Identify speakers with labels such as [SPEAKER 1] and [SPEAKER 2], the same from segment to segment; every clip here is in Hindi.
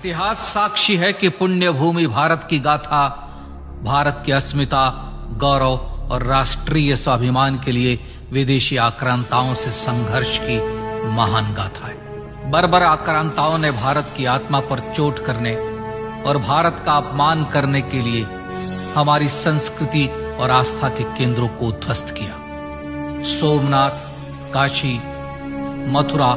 [SPEAKER 1] इतिहास साक्षी है कि पुण्य भूमि भारत की गाथा भारत की अस्मिता, गौरव और राष्ट्रीय स्वाभिमान के लिए विदेशी आक्रांताओं से संघर्ष की महान गाथा है। बर्बर आक्रांताओं ने भारत की आत्मा पर चोट करने और भारत का अपमान करने के लिए हमारी संस्कृति और आस्था के केंद्रों को ध्वस्त किया। सोमनाथ, काशी, मथुरा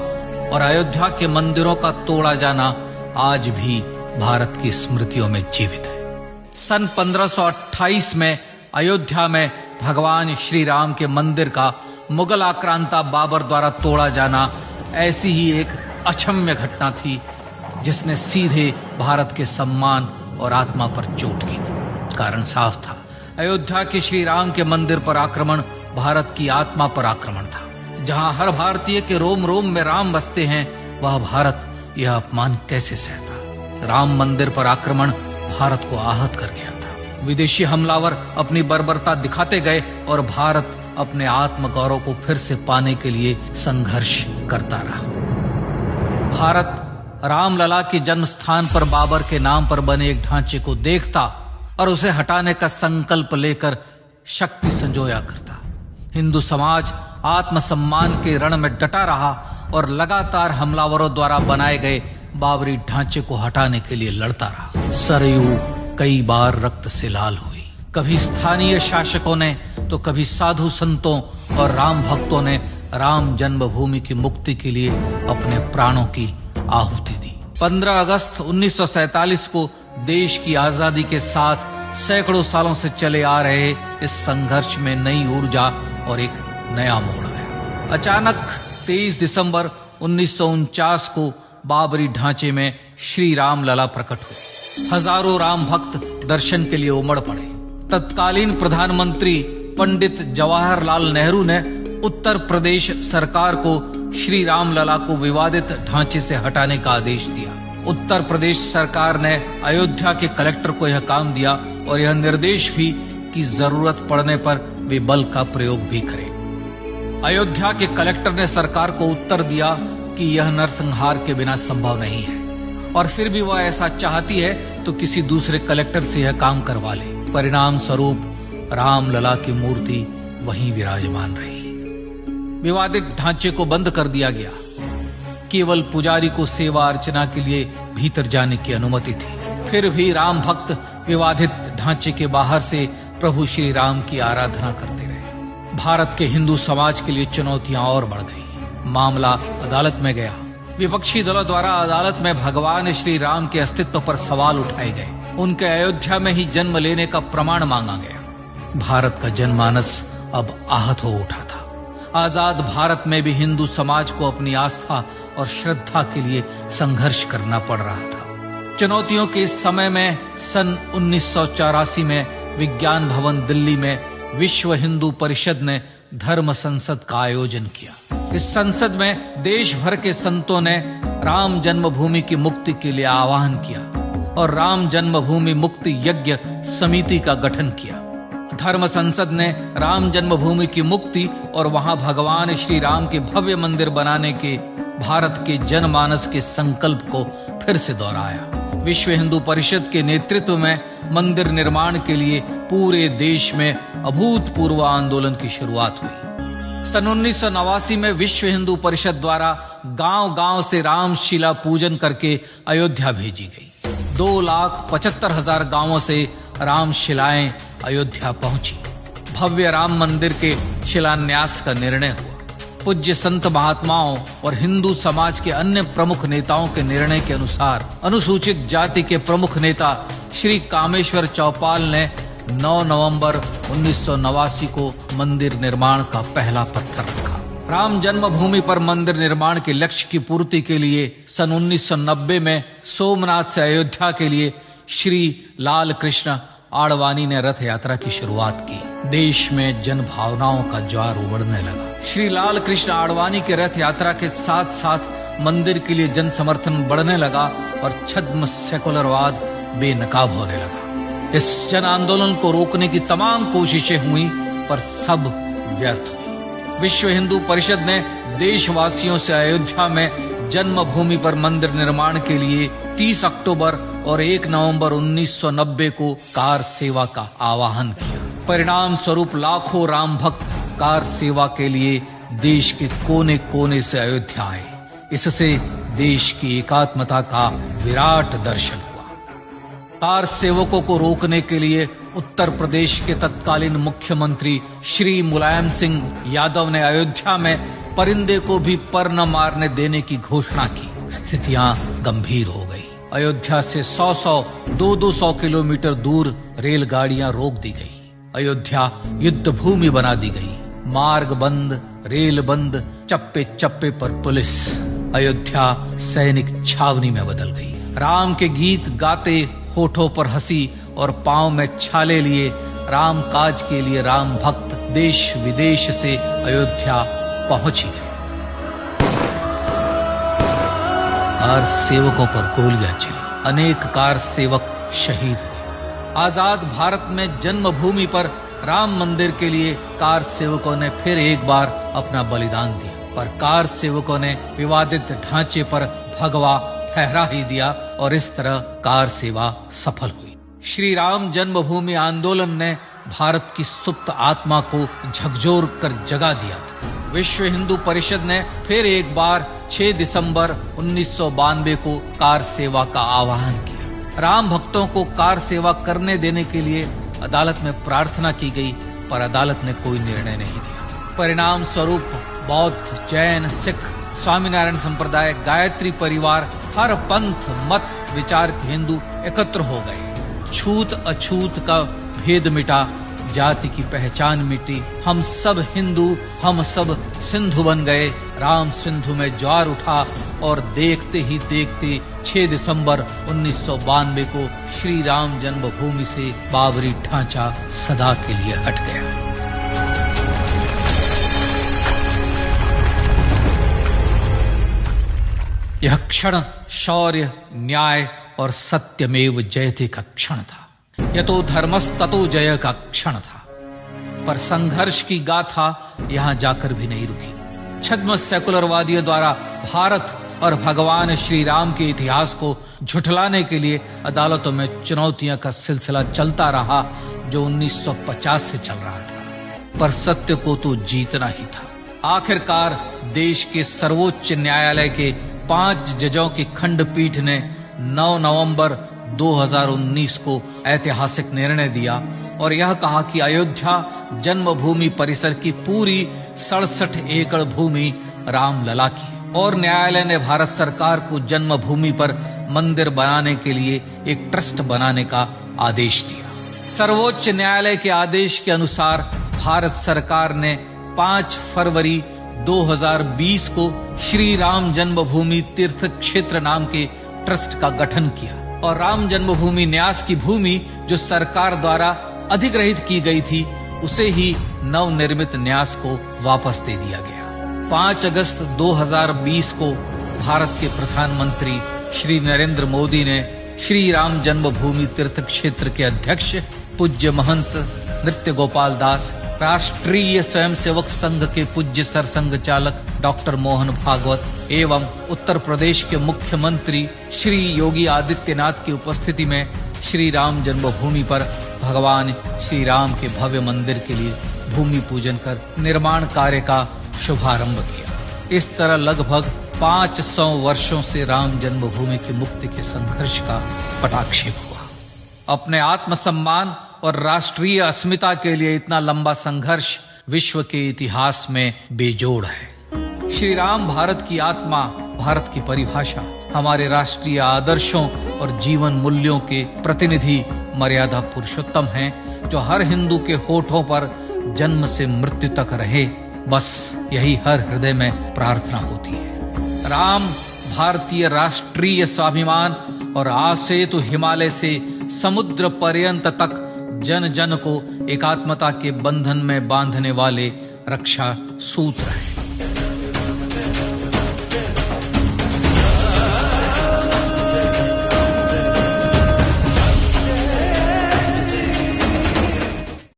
[SPEAKER 1] और अयोध्या के मंदिरों का तोड़ा जाना आज भी भारत की स्मृतियों में जीवित है। सन 1528 में अयोध्या में भगवान श्री राम के मंदिर का मुगल आक्रांता बाबर द्वारा तोड़ा जाना ऐसी ही एक अक्षम्य घटना थी जिसने सीधे भारत के सम्मान और आत्मा पर चोट की थी। कारण साफ था, अयोध्या के श्री राम के मंदिर पर आक्रमण भारत की आत्मा पर आक्रमण था। जहां हर भारतीय के रोम रोम में राम बसते हैं, वह भारत यह अपमान कैसे सहता। राम मंदिर पर आक्रमण भारत को आहत कर गया था। विदेशी हमलावर अपनी बर्बरता दिखाते गए और भारत अपने आत्म गौरव को फिर से पाने के लिए संघर्ष करता रहा। भारत रामलला के जन्म स्थान पर बाबर के नाम पर बने एक ढांचे को देखता और उसे हटाने का संकल्प लेकर शक्ति संजोया करता। हिंदू समाज आत्मसम्मान के रण में डटा रहा और लगातार हमलावरों द्वारा बनाए गए बाबरी ढांचे को हटाने के लिए लड़ता रहा। सरयू कई बार रक्त से लाल हुई। कभी स्थानीय शासकों ने तो कभी साधु संतों और राम भक्तों ने राम जन्मभूमि की मुक्ति के लिए अपने प्राणों की आहुति दी। 15 अगस्त 1947 को देश की आजादी के साथ सैकड़ों सालों से चले आ रहे इस संघर्ष में नई ऊर्जा और एक नया मोड़ आया। अचानक 23 दिसंबर 1949 को बाबरी ढांचे में श्री राम लला प्रकट हुए। हजारों राम भक्त दर्शन के लिए उमड़ पड़े। तत्कालीन प्रधानमंत्री पंडित जवाहरलाल नेहरू ने उत्तर प्रदेश सरकार को श्री राम लला को विवादित ढांचे से हटाने का आदेश दिया। उत्तर प्रदेश सरकार ने अयोध्या के कलेक्टर को यह काम दिया और यह निर्देश भी कि जरूरत पड़ने पर वे बल का प्रयोग भी करें। अयोध्या के कलेक्टर ने सरकार को उत्तर दिया कि यह नरसंहार के बिना संभव नहीं है और फिर भी वह ऐसा चाहती है तो किसी दूसरे कलेक्टर से यह काम करवा ले। परिणाम स्वरूप रामलला की मूर्ति वहीं विराजमान रही। विवादित ढांचे को बंद कर दिया गया। केवल पुजारी को सेवा अर्चना के लिए भीतर जाने की अनुमति थी। फिर भी राम भक्त विवादित ढांचे के बाहर से प्रभु श्री राम की आराधना करते रहे। भारत के हिंदू समाज के लिए चुनौतियां और बढ़ गई। मामला अदालत में गया। विपक्षी दलों द्वारा अदालत में भगवान श्री राम के अस्तित्व पर सवाल उठाए गए। उनके अयोध्या में ही जन्म लेने का प्रमाण मांगा गया। भारत का जनमानस अब आहत हो उठा था। आजाद भारत में भी हिंदू समाज को अपनी आस्था और श्रद्धा के लिए संघर्ष करना पड़ रहा था। चुनौतियों के इस समय में सन 1984 में विज्ञान भवन दिल्ली में विश्व हिंदू परिषद ने धर्म संसद का आयोजन किया। इस संसद में देश भर के संतों ने राम जन्मभूमि की मुक्ति के लिए आह्वान किया और राम जन्मभूमि मुक्ति यज्ञ समिति का गठन किया। धर्म संसद ने राम जन्मभूमि की मुक्ति और वहां भगवान श्री राम के भव्य मंदिर बनाने के भारत के जनमानस के संकल्प को फिर से दोहराया। विश्व हिंदू परिषद के नेतृत्व में मंदिर निर्माण के लिए पूरे देश में अभूतपूर्व आंदोलन की शुरुआत हुई। सन 1989 में विश्व हिंदू परिषद द्वारा गांव-गांव से रामशिला पूजन करके अयोध्या भेजी गई। 2,75,000 गांवों से रामशिलाएं अयोध्या पहुंची। भव्य राम मंदिर के शिलान्यास का निर्णय हुआ। पूज्य संत महात्माओं और हिंदू समाज के अन्य प्रमुख नेताओं के निर्णय के अनुसार अनुसूचित जाति के प्रमुख नेता श्री कामेश्वर चौपाल ने 9 नवंबर 1989 को मंदिर निर्माण का पहला पत्थर रखा। राम जन्मभूमि पर मंदिर निर्माण के लक्ष्य की पूर्ति के लिए सन 1990 में सोमनाथ से अयोध्या के लिए श्री लाल कृष्ण आडवाणी ने रथ यात्रा की शुरुआत की। देश में जन भावनाओं का ज्वार उमड़ने लगा। श्री लाल कृष्ण आडवाणी के रथ यात्रा के साथ साथ मंदिर के लिए जन समर्थन बढ़ने लगा और छद्म सेकुलरवाद बेनकाब होने लगा। इस जन आंदोलन को रोकने की तमाम कोशिशें हुई पर सब व्यर्थ हुई। विश्व हिंदू परिषद ने देशवासियों से अयोध्या में जन्मभूमि पर मंदिर निर्माण के लिए 30 अक्टूबर और 1 नवंबर 1990 को कार सेवा का आह्वान किया। परिणाम स्वरूप लाखों राम भक्त कार सेवा के लिए देश के कोने कोने से अयोध्या आए। इससे देश की एकात्मता का विराट दर्शन हुआ। कार सेवकों को रोकने के लिए उत्तर प्रदेश के तत्कालीन मुख्यमंत्री श्री मुलायम सिंह यादव ने अयोध्या में परिंदे को भी पर न मारने देने की घोषणा की। स्थितियां गंभीर हो गई। अयोध्या से 100 200 किलोमीटर दूर रेलगाड़ियां रोक दी गई। अयोध्या युद्ध भूमि बना दी गई। मार्ग बंद, रेल बंद, चप्पे चप्पे पर पुलिस। अयोध्या सैनिक छावनी में बदल गई। राम के गीत गाते, होठों पर हंसी और पांव में छाले लिए राम काज के लिए राम भक्त देश विदेश से अयोध्या पहुंच ही गए। कार सेवकों पर गोलियां चली। अनेक कार सेवक शहीद हुए। आजाद भारत में जन्मभूमि पर राम मंदिर के लिए कार सेवकों ने फिर एक बार अपना बलिदान दिया, पर कार सेवकों ने विवादित ढांचे पर भगवा फहरा ही दिया और इस तरह कार सेवा सफल हुई। श्री राम जन्मभूमि आंदोलन ने भारत की सुप्त आत्मा को झकझोर कर जगा दिया था। विश्व हिंदू परिषद ने फिर एक बार 6 दिसंबर 1992 को कार सेवा का आह्वान किया। राम भक्तों को कार सेवा करने देने के लिए अदालत में प्रार्थना की गई, पर अदालत ने कोई निर्णय नहीं दिया। परिणाम स्वरूप बौद्ध, जैन, सिख, स्वामीनारायण संप्रदाय, गायत्री परिवार, हर पंथ मत विचार के हिंदू एकत्र हो गए। छूत अछूत का भेद मिटा, जाति की पहचान मिटी। हम सब हिंदू, हम सब सिंधु बन गए। राम सिंधु में ज्वार उठा और देखते ही देखते 6 दिसंबर 1992 को श्री राम जन्मभूमि से बाबरी ढांचा सदा के लिए हट गया। यह क्षण शौर्य, न्याय और सत्यमेव जयते का क्षण था। यह तो धर्मस्ततो जय का क्षण था। पर संघर्ष की गाथा यहां जाकर भी नहीं रुकी। छद्म सेकुलरवादियों द्वारा भारत और भगवान श्री राम के इतिहास को झुठलाने के लिए अदालतों में चुनौतियों का सिलसिला चलता रहा, जो 1950 से चल रहा था। पर सत्य को तो जीतना ही था। आखिरकार देश के सर्वोच्च न्यायालय के 5 जजों की खंडपीठ ने 9 नवंबर 2019 को ऐतिहासिक निर्णय दिया और यह कहा कि अयोध्या जन्मभूमि परिसर की पूरी 67 एकड़ भूमि रामलला की। और न्यायालय ने भारत सरकार को जन्मभूमि पर मंदिर बनाने के लिए एक ट्रस्ट बनाने का आदेश दिया। सर्वोच्च न्यायालय के आदेश के अनुसार भारत सरकार ने 5 फरवरी 2020 को श्री राम जन्मभूमि तीर्थ क्षेत्र नाम के ट्रस्ट का गठन किया और राम जन्मभूमि न्यास की भूमि जो सरकार द्वारा अधिग्रहित की गई थी, उसे ही नवनिर्मित न्यास को वापस दे दिया गया। 5 अगस्त 2020 को भारत के प्रधानमंत्री श्री नरेंद्र मोदी ने श्री राम जन्मभूमि तीर्थ क्षेत्र के अध्यक्ष पूज्य महंत नृत्य गोपाल दास, राष्ट्रीय स्वयंसेवक संघ के पूज्य सरसंघ चालक डॉक्टर मोहन भागवत एवं उत्तर प्रदेश के मुख्यमंत्री श्री योगी आदित्यनाथ की उपस्थिति में श्री राम जन्मभूमि पर भगवान श्री राम के भव्य मंदिर के लिए भूमि पूजन कर निर्माण कार्य का शुभारंभ किया। इस तरह लगभग 500 वर्षों से राम जन्मभूमि की मुक्ति के संघर्ष का पटाक्षेप हुआ। अपने आत्मसम्मान और राष्ट्रीय अस्मिता के लिए इतना लंबा संघर्ष विश्व के इतिहास में बेजोड़ है। श्री राम भारत की आत्मा, भारत की परिभाषा, हमारे राष्ट्रीय आदर्शों और जीवन मूल्यों के प्रतिनिधि मर्यादा पुरुषोत्तम हैं, जो हर हिंदू के होठों पर जन्म से मृत्यु तक रहे। बस यही हर हृदय में प्रार्थना होती है। राम भारतीय राष्ट्रीय स्वाभिमान और आसेतु हिमालय से समुद्र पर्यंत तक जन जन को एकात्मता के बंधन में बांधने वाले रक्षा सूत्र हैं।